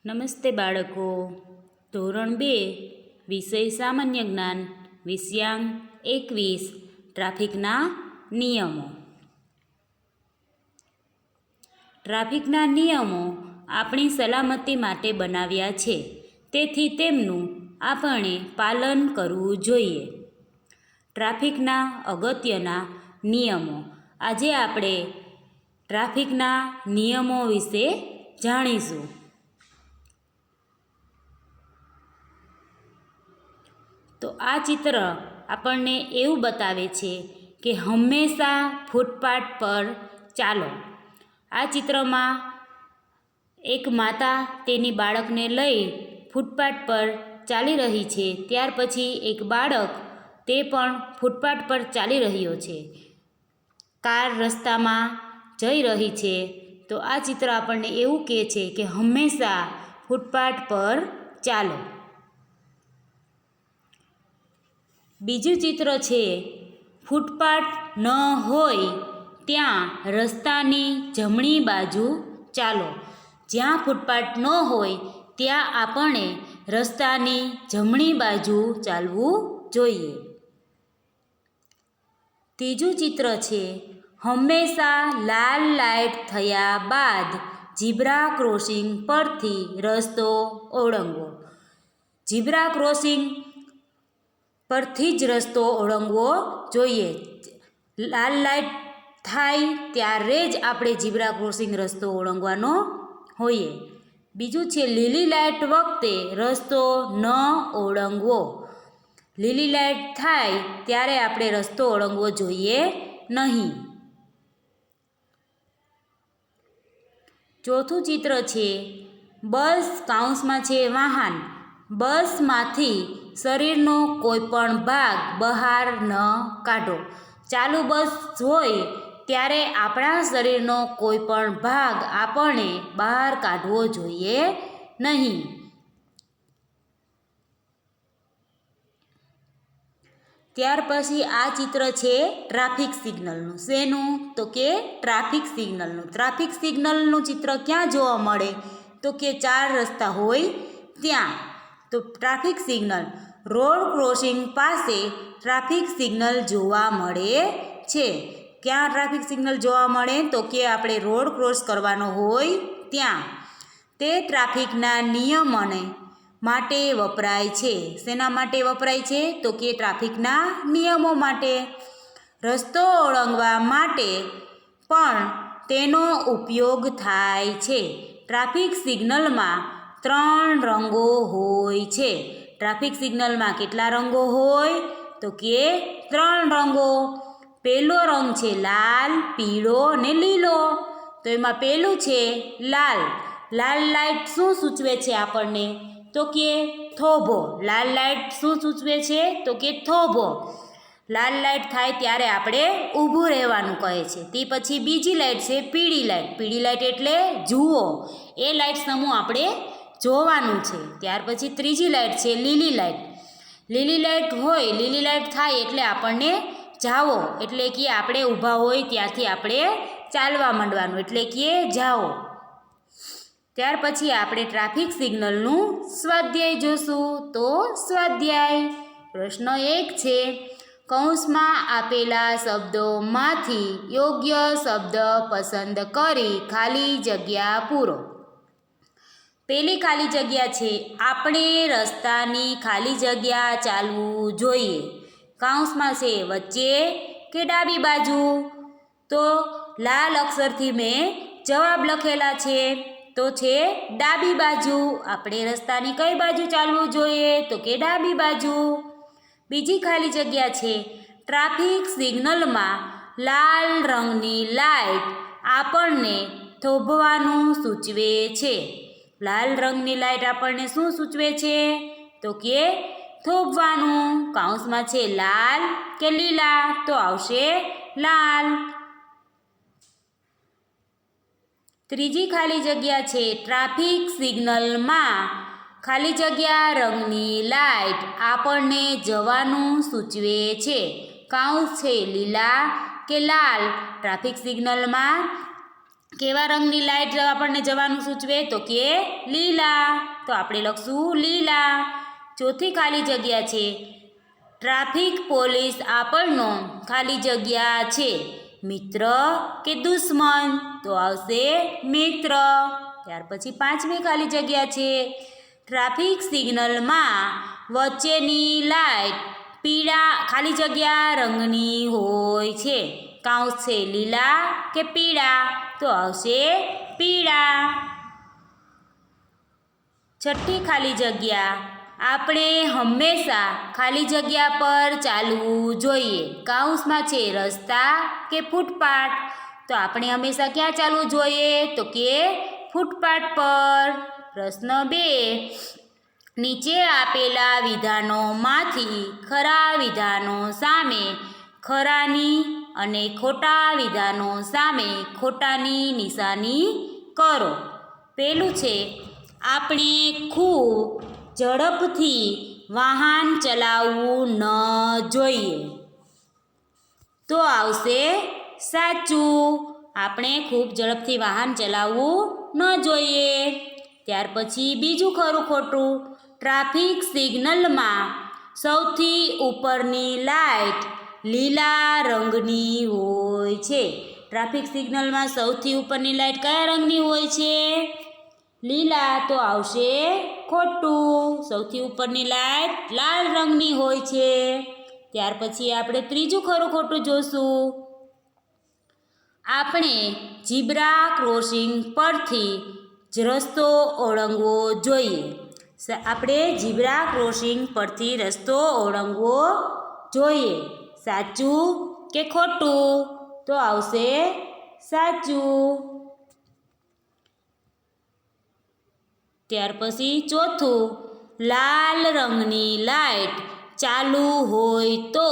નમસ્તે બાળકો. ધોરણ 2 વિષય સામાન્ય જ્ઞાન વિષયાંક 21 ટ્રાફિકના નિયમો. ટ્રાફિકના નિયમો આપણી સલામતી માટે બનાવ્યા છે, તેથી તેમનું આપણે પાલન કરવું જોઈએ. ટ્રાફિકના અગત્યના નિયમો. આજે આપણે ટ્રાફિકના નિયમો વિશે જાણીશું. તો આ ચિત્ર આપણને એવું બતાવે છે કે હંમેશા ફૂટપાથ પર ચાલો. આ ચિત્રમાં એક માતા તેની બાળકને લઈ ફૂટપાથ પર ચાલી રહી છે. ત્યાર પછી એક બાળક તે પણ ફૂટપાથ પર ચાલી રહ્યો છે. કાર રસ્તામાં જઈ રહી છે. તો આ ચિત્ર આપણને એવું કહે છે કે હંમેશા ફૂટપાથ પર ચાલો. બીજું ચિત્ર છે ફૂટપાથ ન હોય ત્યાં રસ્તાની જમણી બાજુ ચાલો. જ્યાં ફૂટપાથ ન હોય ત્યાં આપણે રસ્તાની જમણી બાજુ ચાલવું જોઈએ. ત્રીજું ચિત્ર છે હંમેશા લાલ લાઇટ થયા બાદ ઝીબ્રા ક્રોસિંગ પરથી રસ્તો ઓળંગવો. ઝીબ્રા ક્રોસિંગ પરથી જ રસ્તો ઓળંગવો જોઈએ. લાલ લાઇટ થાય ત્યારે જ આપણે ઝીબ્રા ક્રોસિંગ રસ્તો ઓળંગવાનો હોઈએ. બીજું છે લીલી લાઇટ વખતે રસ્તો ન ઓળંગવો. લીલી લાઇટ થાય ત્યારે આપણે રસ્તો ઓળંગવો જોઈએ નહીં. ચોથું ચિત્ર છે બસ કૌંસમાં છે વાહન. બસમાંથી શરીરનો કોઈ પણ ભાગ બહાર ન કાઢો. ચાલુ બસ હોય ત્યારે આપણા શરીરનો કોઈ પણ ભાગ આપણે બહાર કાઢવો જોઈએ નહીં. ત્યાર પછી આ ચિત્ર છે ટ્રાફિક સિગ્નલનું. શેનું? તો કે ટ્રાફિક સિગ્નલનું. ટ્રાફિક સિગ્નલનું ચિત્ર ક્યાં જોવા મળે? તો કે 4 રસ્તા હોય ત્યાં. તો ટ્રાફિક સિગ્નલ રોડ ક્રોસિંગ પાસે ટ્રાફિક સિગ્નલ જોવા મળે છે. ક્યાં ટ્રાફિક સિગ્નલ જોવા મળે? તો કે આપણે રોડ ક્રોસ કરવાનો હોય ત્યાં. તે ટ્રાફિકના નિયમોને માટે વપરાય છે. શેના માટે વપરાય છે? તો કે ટ્રાફિકના નિયમો માટે. રસ્તો ઓળંગવા માટે પણ તેનો ઉપયોગ થાય છે. ટ્રાફિક સિગ્નલમાં 3 રંગો હોય છે. ટ્રાફિક સિગ્નલમાં કેટલા રંગો હોય? તો કે 3 રંગો. પહેલો રંગ છે લાલ, પીળો અને લીલો. તો એમાં પહેલું છે લાલ. લાલ લાઇટ શું સૂચવે છે આપણને? તો કે થોભો. લાલ લાઇટ શું સૂચવે છે? તો કે થોભો. લાલ લાઇટ થાય ત્યારે આપણે ઊભું રહેવાનું કહે છે. તે પછી બીજી લાઇટ છે પીળી લાઇટ. પીળી લાઇટ એટલે જુઓ. એ લાઇટ સમૂહ આપણે જોવાનું છે. ત્યાર પછી ત્રીજી લાઇટ છે લીલી લાઇટ. લીલી લાઇટ હોય, લીલી લાઇટ થાય એટલે આપણને જાઓ. એટલે કે આપણે ઊભા હોય ત્યાંથી આપણે ચાલવા માંડવાનું. એટલે કે જાઓ. ત્યાર પછી આપણે ટ્રાફિક સિગ્નલનું સ્વાધ્યાય જોશું. તો સ્વાધ્યાય પ્રશ્ન 1 છે કૌંસમાં આપેલા શબ્દોમાંથી યોગ્ય શબ્દ પસંદ કરી ખાલી જગ્યા પૂરો. પહેલી ખાલી જગ્યા છે આપણે રસ્તાની ખાલી જગ્યા ચાલવું જોઈએ. કૌંસમાં છે વચ્ચે કે ડાબી બાજુ? તો લાલ અક્ષરથી મેં જવાબ લખેલા છે. તો છે ડાબી બાજુ. આપણે રસ્તાની કઈ બાજુ ચાલવું જોઈએ? તો કે ડાબી બાજુ. બીજી ખાલી જગ્યા છે ટ્રાફિક સિગ્નલમાં લાલ રંગની લાઇટ આપણને થોભવાનું સૂચવે છે. લાલ રંગની લાઇટ આપણને શું સૂચવે છે? તો કે થોભવાનું. કૌંસમાં છે લાલ કે લીલા? તો આવશે લાલ. ત્રીજી ખાલી જગ્યા છે ટ્રાફિક સિગ્નલમાં ખાલી જગ્યા રંગની લાઇટ આપણને જવાનું સૂચવે છે. કૌંસ છે લીલા કે લાલ? ટ્રાફિક સિગ્નલમાં કેવા રંગની લાઇટ આપણને જવાનું સૂચવે તો કે લીલા, તો આપણે લખશું લીલા. ચોથી ખાલી જગ્યા છે ટ્રાફિક પોલીસ આપણનો ખાલી જગ્યા છે મિત્ર કે દુશ્મન, તો આવશે મિત્ર. ત્યાર પછી પાંચમી ખાલી જગ્યા છે ટ્રાફિક સિગ્નલમાં વચ્ચેની લાઇટ પીળા ખાલી જગ્યા રંગની હોય છે, કાઉસ છે લીલા કે પીળા, તો આવશે પીળા. છઠ્ઠી ખાલી જગ્યા આપણે હંમેશા ખાલી જગ્યા પર ચાલવું જોઈએ, કાઉસમાં છે રસ્તા કે ફૂટપાથ, તો આપણે હંમેશા ક્યાં ચાલવું જોઈએ તો કે ફૂટપાથ પર. પ્રશ્ન 2, નીચે આપેલા વિધાનોમાંથી ખરા વિધાનો સામે ખરાની અને ખોટા વિધાનો સામે ખોટાની નિશાની કરો. પહેલું છે આપણે ખૂબ ઝડપથી વાહન ચલાવવું ન જોઈએ, તો આવશે સાચું, આપણે ખૂબ ઝડપથી વાહન ચલાવવું ન જોઈએ. ત્યાર પછી બીજું ખરું ખોટું ટ્રાફિક સિગ્નલમાં સૌથી ઉપરની લાઇટ લીલા રંગની હોય છે. ટ્રાફિક સિગ્નલમાં સૌથી ઉપરની લાઇટ કયા રંગની હોય છે? લીલા, તો આવશે ખોટું, સૌથી ઉપરની લાઇટ લાલ રંગની હોય છે. ત્યાર પછી આપણે ત્રીજું ખરું ખોટું જોશું. આપણે ઝીબ્રા ક્રોસિંગ પરથી જ રસ્તો ઓળંગવો જોઈએ, આપણે ઝીબ્રા ક્રોસિંગ પરથી રસ્તો ઓળંગવો જોઈએ, સાચું કે ખોટું? તો આવશે સાચું. ત્યાર પછી ચોથું લાલ રંગની લાઇટ ચાલુ હોય તો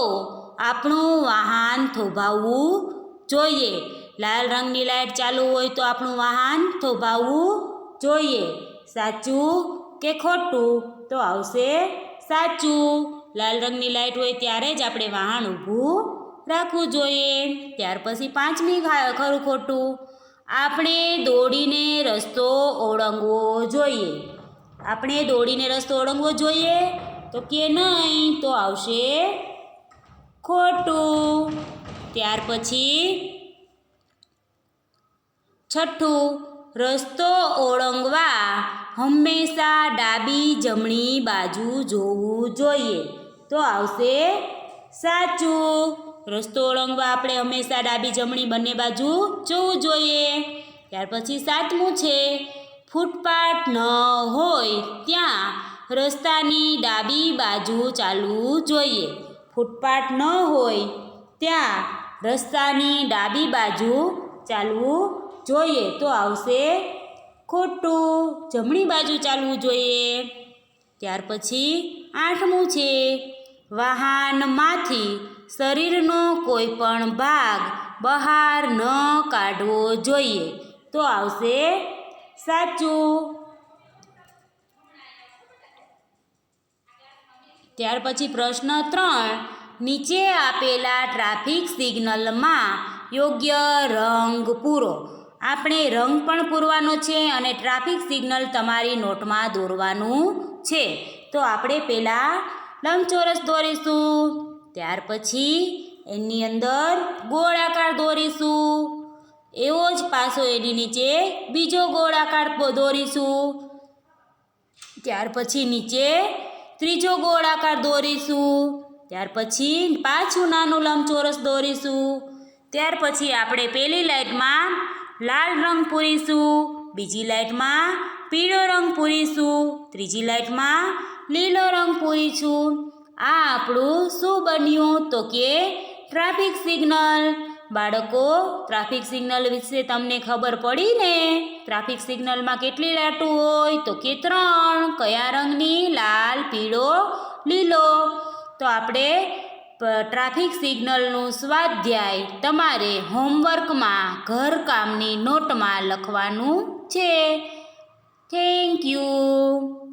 આપણું વાહન થોભાવવું જોઈએ, લાલ રંગની લાઇટ ચાલુ હોય તો આપણું વાહન થોભાવવું જોઈએ, સાચું કે ખોટું? તો આવશે સાચું, લાલ રંગની લાઇટ હોય ત્યારે જ આપણે વાહન ઊભું રાખવું જોઈએ. ત્યાર પછી પાંચમી ખરું ખોટું આપણે દોડીને રસ્તો ઓળંગવો જોઈએ, આપણે દોડીને રસ્તો ઓળંગવો જોઈએ તો કે નહીં, તો આવશે ખોટું. ત્યાર પછી છઠ્ઠું રસ્તો ઓળંગવા હંમેશા ડાબી જમણી બાજુ જોવું જોઈએ, તો આવશે સાચું, રસ્તો ઓળંગવા આપણે હંમેશા ડાબી જમણી બંને બાજુ જોવું જોઈએ. ત્યાર પછી સાતમું છે ફૂટપાથ ન હોય ત્યાં રસ્તાની ડાબી બાજુ ચાલવું જોઈએ, ફૂટપાથ ન હોય ત્યાં રસ્તાની ડાબી બાજુ ચાલવું જોઈએ, તો આવશે ખોટું, જમણી બાજુ ચાલવું જોઈએ. ત્યાર પછી આઠમું છે વાહનમાંથી શરીરનો કોઈ પણ ભાગ બહાર ન કાઢવો જોઈએ, તો આવશે સાચું. ત્યાર પછી પ્રશ્ન 3, નીચે આપેલા ટ્રાફિક સિગ્નલમાં યોગ્ય રંગ પૂરો. આપણે રંગ પણ પૂરવાનો છે અને ટ્રાફિક સિગ્નલ તમારી નોટમાં દોરવાનું છે. તો આપણે પહેલાં લંબચોરસ દોરીશું, ત્યાર પછી એની અંદર ગોળાકાર દોરીશું, એવો જ પાછો એની નીચે બીજો ગોળાકાર દોરીશું, ત્યાર પછી નીચે ત્રીજો ગોળાકાર દોરીશું, ત્યાર પછી પાછું નાનું લંબચોરસ દોરીશું. ત્યાર પછી આપણે પહેલી લાઇટમાં લાલ રંગ પૂરીશું, બીજી લાઇટમાં પીળો રંગ પૂરીશું, ત્રીજી લાઇટમાં લીલો રંગ પૂરીશું. આ આપણું શું બન્યું તો કે ટ્રાફિક સિગ્નલ. બાળકો, ટ્રાફિક સિગ્નલ વિશે તમને ખબર પડી ને? ટ્રાફિક સિગ્નલમાં કેટલી લાઇટો હોય તો કે 3. કયા રંગની? લાલ, પીળો, લીલો. તો આપણે ટ્રાફિક સિગ્નલનું સ્વાધ્યાય તમારે હોમવર્કમાં ઘરકામની નોટમાં લખવાનું છે. Thank you.